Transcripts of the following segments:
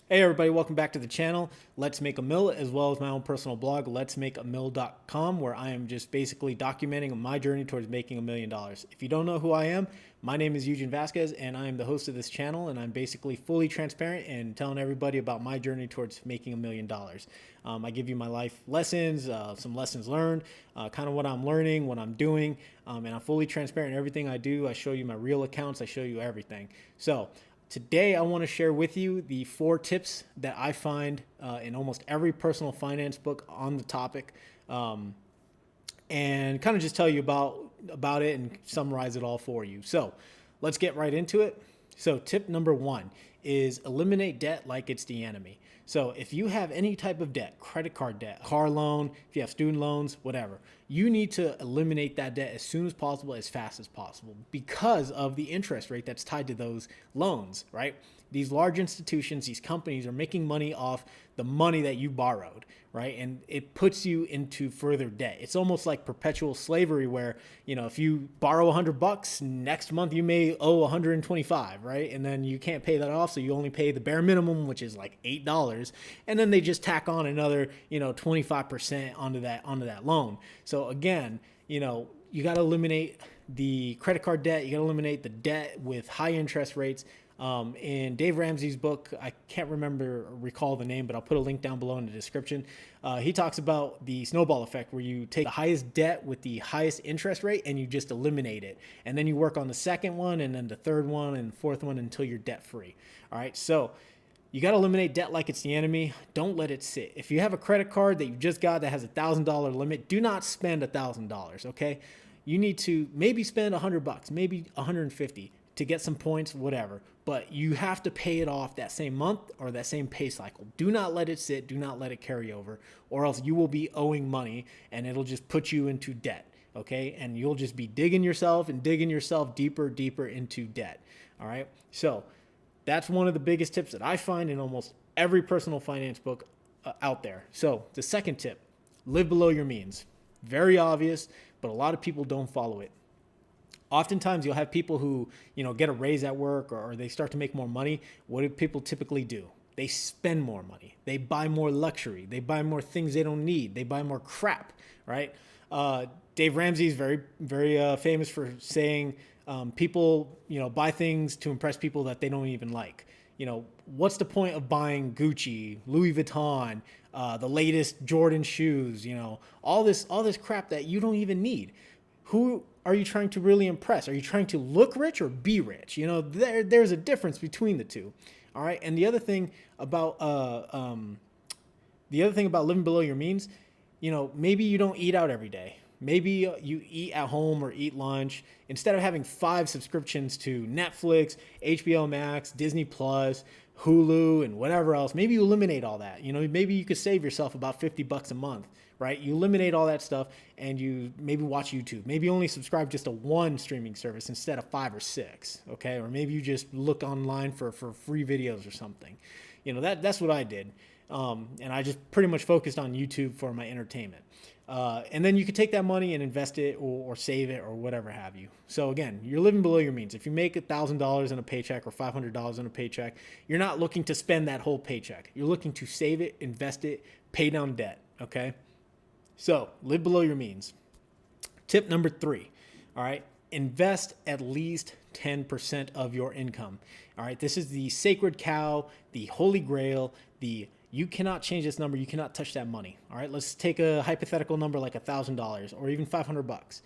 Hey everybody, welcome back to the channel. Let's Make a Mill, as well as my own personal blog, letsmakeamill.com, where I am just basically documenting my journey towards making $1 million. If you don't know who I am, my name is Eugene Vasquez, and I am the host of this channel, and I'm basically fully transparent and telling everybody about my journey towards making $1 million. I give you my life lessons, some lessons learned, kind of what I'm learning, what I'm doing, and I'm fully transparent in everything I do. I show you my real accounts, I show you everything. So today, I want to share with you the 4 tips that I find in almost every personal finance book on the topic, and kind of just tell you about it and summarize it all for you. So let's get right into it. So tip number 1 is eliminate debt like it's the enemy. So if you have any type of debt, credit card debt, car loan, if you have student loans, whatever, you need to eliminate that debt as soon as possible, as fast as possible, because of the interest rate that's tied to those loans, right? These large institutions, these companies are making money off the money that you borrowed, right? And it puts you into further debt. It's almost like perpetual slavery where, if you borrow $100, next month you may owe 125, right? And then you can't pay that off, so you only pay the bare minimum, which is like $8, and then they just tack on another, 25% onto that loan. So again, you got to eliminate the credit card debt. You got to eliminate the debt with high interest rates. In Dave Ramsey's book, I can't recall the name, but I'll put a link down below in the description. He talks about the snowball effect, where you take the highest debt with the highest interest rate and you just eliminate it. And then you work on the second one, and then the third one and fourth one until you're debt free. All right. So you got to eliminate debt like it's the enemy. Don't let it sit. If you have a credit card that you just got that has $1,000 limit, do not spend $1,000. Okay. You need to maybe spend $100, maybe 150 to get some points, whatever. But you have to pay it off that same month or that same pay cycle. Do not let it sit. Do not let it carry over, or else you will be owing money and it'll just put you into debt. Okay. And you'll just be digging yourself deeper into debt. All right. So that's one of the biggest tips that I find in almost every personal finance book out there. So the second tip, live below your means. Very obvious, but a lot of people don't follow it. Oftentimes you'll have people who, get a raise at work, or they start to make more money. What do people typically do? They spend more money. They buy more luxury. They buy more things they don't need. They buy more crap, right? Dave Ramsey is very, very famous for saying people, buy things to impress people that they don't even like. What's the point of buying Gucci, Louis Vuitton, the latest Jordan shoes, all this crap that you don't even need? Who are you trying to really impress? Are you trying to look rich or be rich? There's a difference between the two. All right. And the other thing about living below your means, maybe you don't eat out every day. Maybe you eat at home or eat lunch. Instead of having 5 subscriptions to Netflix, HBO Max, Disney Plus, Hulu, and whatever else, maybe you eliminate all that. Maybe you could save yourself about $50 a month, right? You eliminate all that stuff and you maybe watch YouTube. Maybe only subscribe just to 1 streaming service instead of 5 or 6, okay? Or maybe you just look online for free videos or something. That's what I did. And I just pretty much focused on YouTube for my entertainment. And then you could take that money and invest it or save it or whatever have you. So again, you're living below your means. If you make $1,000 in a paycheck or $500 in a paycheck, you're not looking to spend that whole paycheck. You're looking to save it, invest it, pay down debt. Okay. So live below your means. Tip number 3. All right. Invest at least 10% of your income. All right. This is the sacred cow, the holy grail, you cannot change this number. You cannot touch that money. All right. Let's take a hypothetical number like $1,000 or even $500.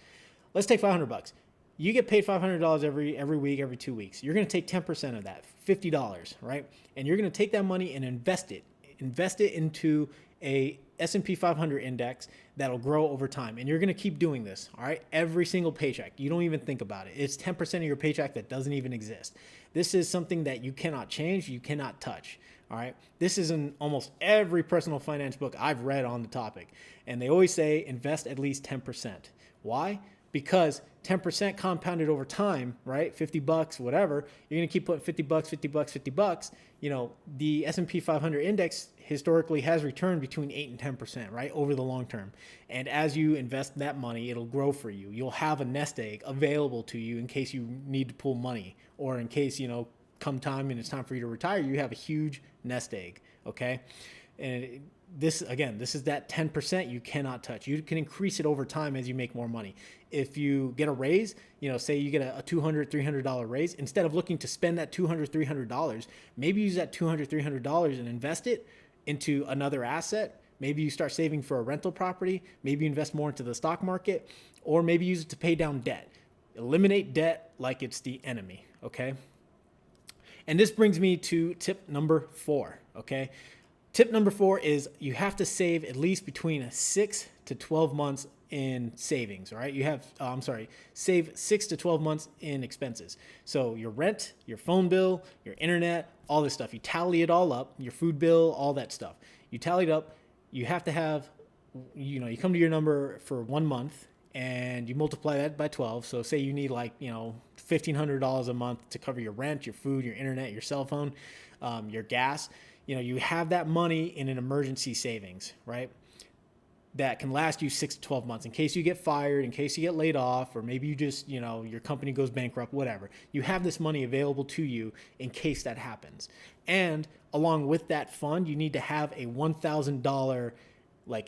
Let's take $500. You get paid $500 every week, every 2 weeks. You're going to take 10% of that, $50, right? And you're going to take that money and invest it. Invest it into a S&P 500 index that'll grow over time. And you're going to keep doing this, all right? Every single paycheck. You don't even think about it. It's 10% of your paycheck that doesn't even exist. This is something that you cannot change, you cannot touch, all right? This is in almost every personal finance book I've read on the topic. And they always say invest at least 10%. Why? Because 10% compounded over time, right? $50, whatever. You're going to keep putting $50, $50. The S&P 500 index historically has returned between 8 and 10%, right? Over the long term. And as you invest that money, it'll grow for you. You'll have a nest egg available to you in case you need to pull money or in case, come time and it's time for you to retire, you have a huge nest egg. Okay. And this is that 10% you cannot touch. You can increase it over time as you make more money. If you get a raise, say you get a $200, $300 raise, instead of looking to spend that $200, $300, maybe use that $200, $300 and invest it into another asset. Maybe you start saving for a rental property. Maybe you invest more into the stock market, or maybe use it to pay down debt. Eliminate debt like it's the enemy. Okay. And this brings me to tip number 4. Okay. Tip number 4 is you have to save at least between 6 to 12 months in savings, all right? Save 6 to 12 months in expenses. So your rent, your phone bill, your internet, all this stuff, you tally it all up, your food bill, all that stuff. You tally it up, you have to have, you come to your number for 1 month and you multiply that by 12. So say you need $1,500 a month to cover your rent, your food, your internet, your cell phone, your gas. You have that money in an emergency savings, right? That can last you 6 to 12 months in case you get fired, in case you get laid off, or maybe you just, your company goes bankrupt, whatever. You have this money available to you in case that happens. And along with that fund, you need to have a $1,000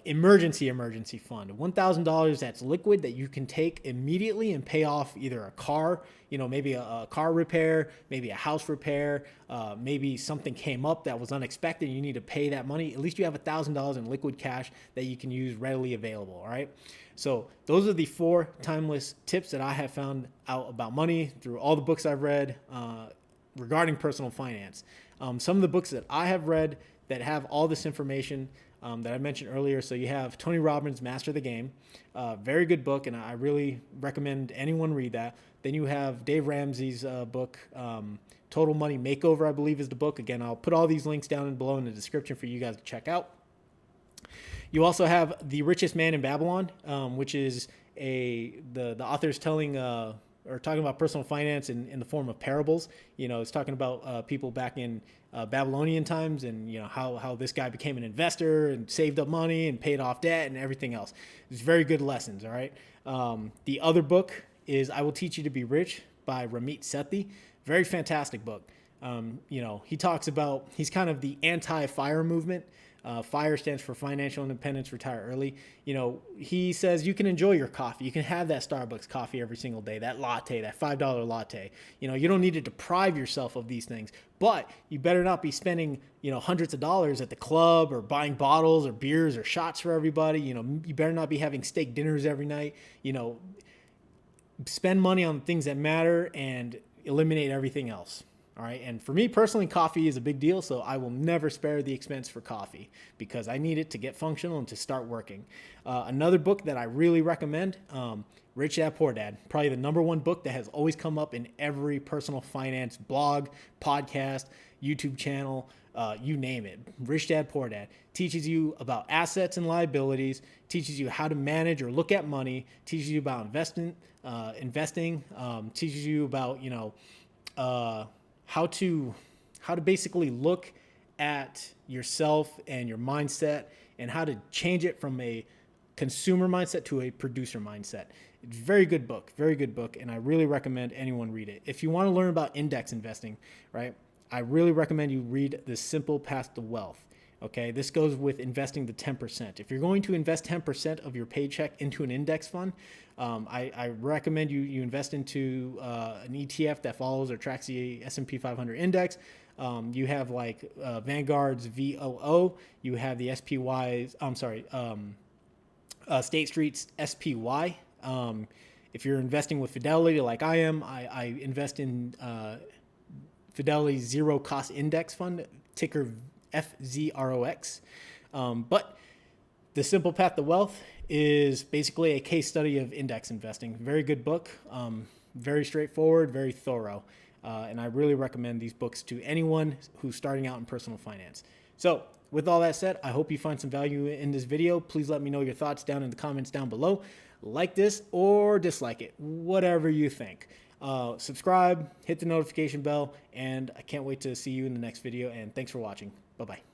emergency fund, $1,000 that's liquid that you can take immediately and pay off either a car, maybe a car repair, maybe a house repair, maybe something came up that was unexpected and you need to pay that money. At least you have $1,000 in liquid cash that you can use readily available. All right. So those are the 4 timeless tips that I have found out about money through all the books I've read regarding personal finance. Some of the books that I have read that have all this information that I mentioned earlier. So you have Tony Robbins' Master the Game, very good book, and I really recommend anyone read that. Then you have Dave Ramsey's book, Total Money Makeover, I believe is the book. Again, I'll put all these links down below in the description for you guys to check out. You also have The Richest Man in Babylon, which is the author's telling or talking about personal finance in the form of parables. It's talking about people back in Babylonian times and, how this guy became an investor and saved up money and paid off debt and everything else. It's very good lessons. All right. The other book is I Will Teach You to Be Rich by Ramit Sethi. Very fantastic book. He talks about, he's kind of the anti-FIRE movement. FIRE stands for Financial Independence, Retire Early. He says you can enjoy your coffee. You can have that Starbucks coffee every single day, that latte, that $5 latte. You don't need to deprive yourself of these things, but you better not be spending, hundreds of dollars at the club or buying bottles or beers or shots for everybody. You better not be having steak dinners every night. Spend money on things that matter and eliminate everything else. All right. And for me personally, coffee is a big deal. So I will never spare the expense for coffee because I need it to get functional and to start working. Another book that I really recommend, Rich Dad, Poor Dad, probably the number 1 book that has always come up in every personal finance blog, podcast, YouTube channel, you name it. Rich Dad, Poor Dad teaches you about assets and liabilities, teaches you how to manage or look at money, teaches you about investing, teaches you about, how to basically look at yourself and your mindset and how to change it from a consumer mindset to a producer mindset. It's a very good book, and I really recommend anyone read it. If you want to learn about index investing, right, I really recommend you read The Simple Path to Wealth. Okay, this goes with investing the 10%. If you're going to invest 10% of your paycheck into an index fund, I recommend you invest into an ETF that follows or tracks the S&P 500 index. You have Vanguard's VOO. You have the SPY's. State Street's SPY. If you're investing with Fidelity, like I am, I invest in Fidelity's Zero Cost Index Fund, ticker FZROX. But The Simple Path to Wealth is basically a case study of index investing. Very good book, very straightforward, very thorough. And I really recommend these books to anyone who's starting out in personal finance. So with all that said, I hope you find some value in this video. Please let me know your thoughts down in the comments down below. Like this or dislike it, whatever you think. Subscribe, hit the notification bell, and I can't wait to see you in the next video. And thanks for watching. Bye-bye.